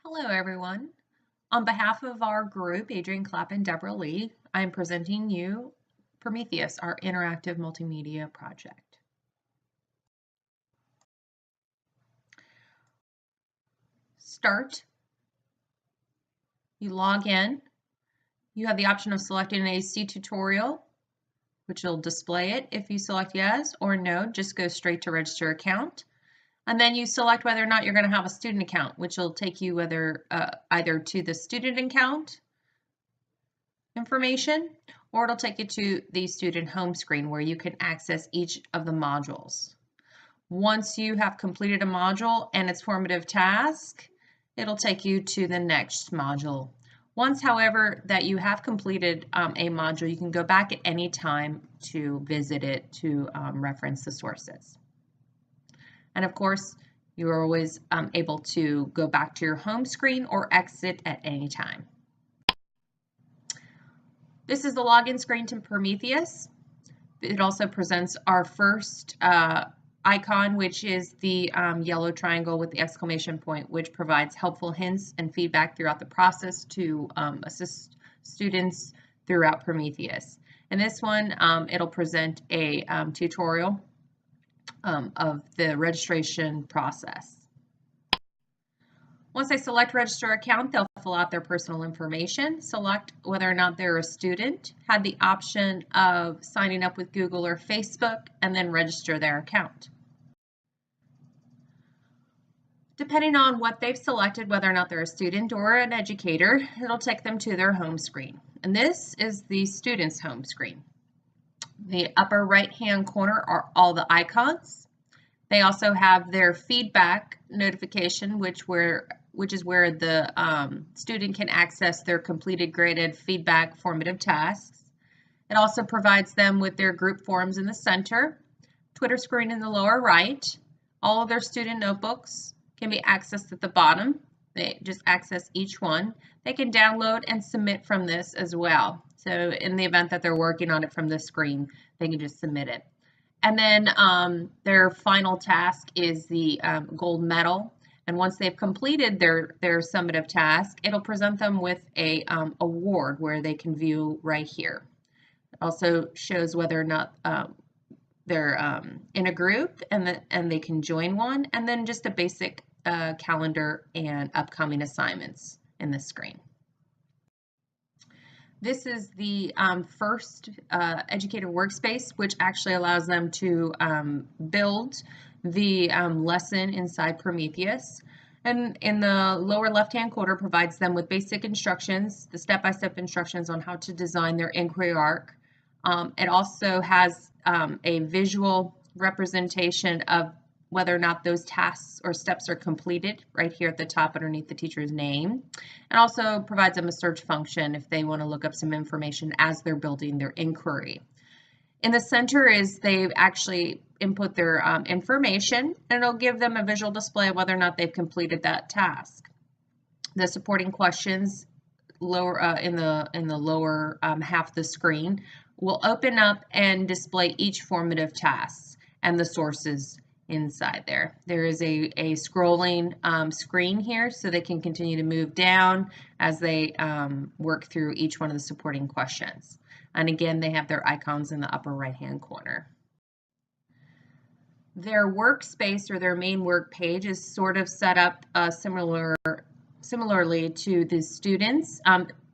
Hello, everyone. On behalf of our group, Adrian Clapp and Deborah Lee, I am presenting you Prometheus, our interactive multimedia project. Start. You log in. You have the option of selecting a C tutorial, which will display it. If you select yes or no, just go straight to register account. And then you select whether or not you're going to have a student account, which will take you either to the student account information, or it'll take you to the student home screen where you can access each of the modules. Once you have completed a module and its formative task, it'll take you to the next module. Once, however, that you have completed a module, you can go back at any time to visit it to reference the sources. And of course, you are always able to go back to your home screen or exit at any time. This is the login screen to Prometheus. It also presents our first icon, which is the yellow triangle with the exclamation point, which provides helpful hints and feedback throughout the process to assist students throughout Prometheus. In this one, it'll present a tutorial of the registration process. Once they select register account, they'll fill out their personal information, select whether or not they're a student, have the option of signing up with Google or Facebook, and then register their account. Depending on what they've selected, whether or not they're a student or an educator, it'll take them to their home screen. And this is the student's home screen. The upper right-hand corner are all the icons. They also have their feedback notification, which is where the student can access their completed graded feedback formative tasks. It also provides them with their group forums in the center, Twitter screen in the lower right. All of their student notebooks can be accessed at the bottom. They just access each one. They can download and submit from this as well. So in the event that they're working on it from this screen, they can just submit it. And then their final task is the gold medal. And once they've completed their summative task, it'll present them with a award where they can view right here. It also shows whether or not they're in a group and they can join one, and then just a basic calendar and upcoming assignments in the screen. This is the first educator workspace, which actually allows them to build the lesson inside Prometheus. And in the lower left-hand corner provides them with basic instructions, the step-by-step instructions on how to design their inquiry arc. It also has a visual representation of whether or not those tasks or steps are completed right here at the top underneath the teacher's name, and also provides them a search function if they want to look up some information as they're building their inquiry. In the center is they actually input their information, and it'll give them a visual display of whether or not they've completed that task. The supporting questions lower in the lower half of the screen will open up and display each formative task and the sources inside there. There is a scrolling screen here, so they can continue to move down as they work through each one of the supporting questions. And again, they have their icons in the upper right-hand corner. Their workspace or their main work page is sort of set up similarly to the students.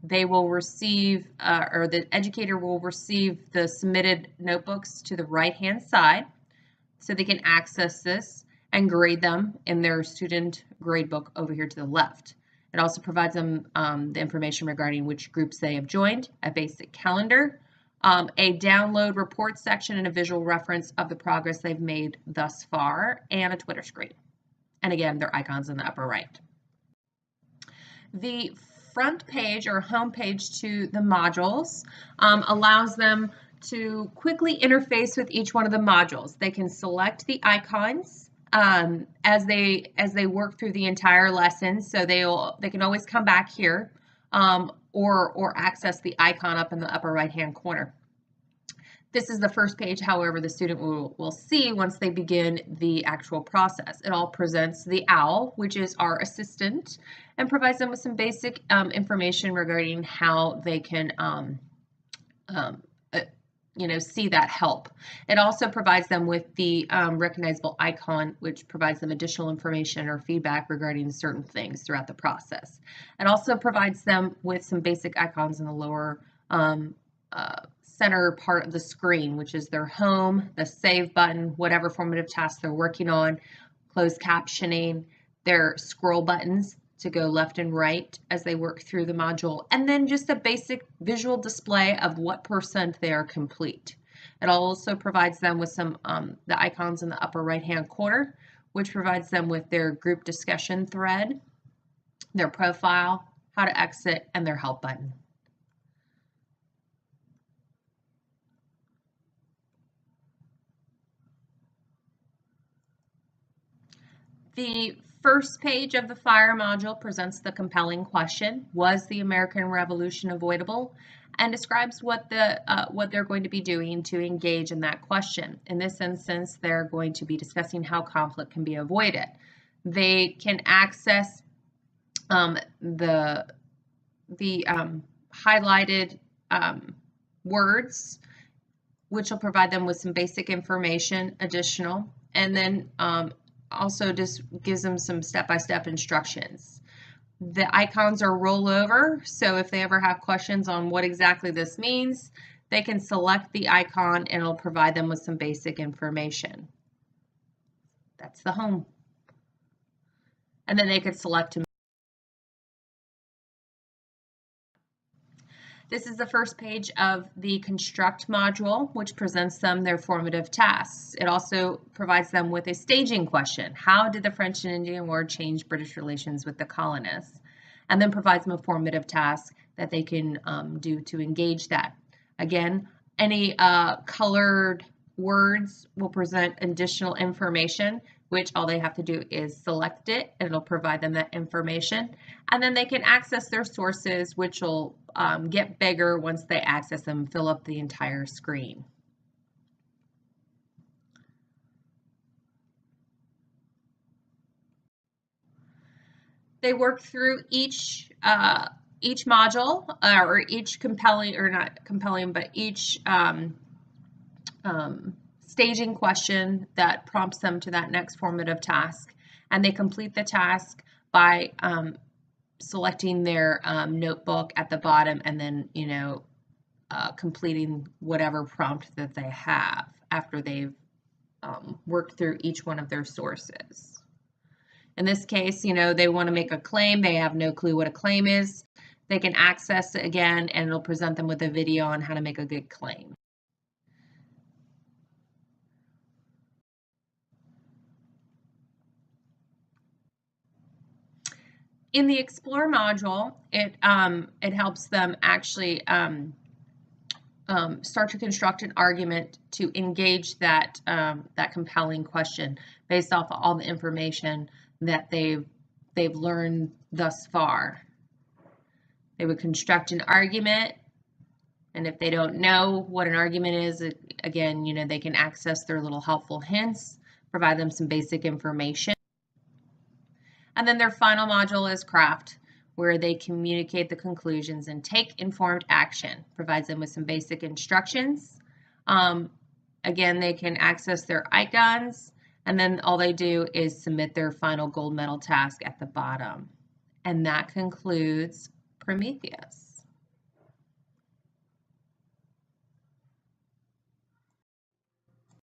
They will receive, or the educator will receive the submitted notebooks to the right-hand side, so they can access this and grade them in their student gradebook over here to the left. It also provides them the information regarding which groups they have joined, a basic calendar, a download report section, and a visual reference of the progress they've made thus far, and a Twitter screen. And again, their icons in the upper right. The front page or home page to the modules allows them to quickly interface with each one of the modules. They can select the icons as they work through the entire lesson, so they can always come back here or access the icon up in the upper right hand corner. This is the first page, however, the student will see once they begin the actual process. It all presents the OWL, which is our assistant, and provides them with some basic information regarding how they can see that help. It also provides them with the recognizable icon, which provides them additional information or feedback regarding certain things throughout the process. It also provides them with some basic icons in the lower center part of the screen, which is their home, the save button, whatever formative task they're working on, closed captioning, their scroll buttons to go left and right as they work through the module, and then just a basic visual display of what percent they are complete. It also provides them with some the icons in the upper right hand corner, which provides them with their group discussion thread, their profile, how to exit, and their help button. The first page of the FIRE module presents the compelling question, was the American Revolution avoidable? And describes what they're going to be doing to engage in that question. In this instance, they're going to be discussing how conflict can be avoided. They can access the highlighted words, which will provide them with some basic information additional, and then also just gives them some step-by-step instructions. The icons are rollover, so if they ever have questions on what exactly this means, they can select the icon and it'll provide them with some basic information. That's the home. And then they could select to. This is the first page of the Construct module, which presents them their formative tasks. It also provides them with a staging question. How did the French and Indian War change British relations with the colonists? And then provides them a formative task that they can do to engage that. Again, any colored words will present additional information, which all they have to do is select it, and it'll provide them that information. And then they can access their sources, which will get bigger once they access them, fill up the entire screen. They work through each module or each compelling, or not compelling, but each staging question that prompts them to that next formative task, and they complete the task by selecting their notebook at the bottom, and then completing whatever prompt that they have after they've worked through each one of their sources. In this case, they want to make a claim. They have no clue what a claim is. They can access it again, and it'll present them with a video on how to make a good claim. In the Explore module, it helps them actually start to construct an argument to engage that compelling question based off of all the information that they've learned thus far. They would construct an argument, and if they don't know what an argument is, again, they can access their little helpful hints, provide them some basic information. And then their final module is Craft, where they communicate the conclusions and take informed action. Provides them with some basic instructions. Again, they can access their icons, and then all they do is submit their final gold medal task at the bottom. And that concludes Prometheus.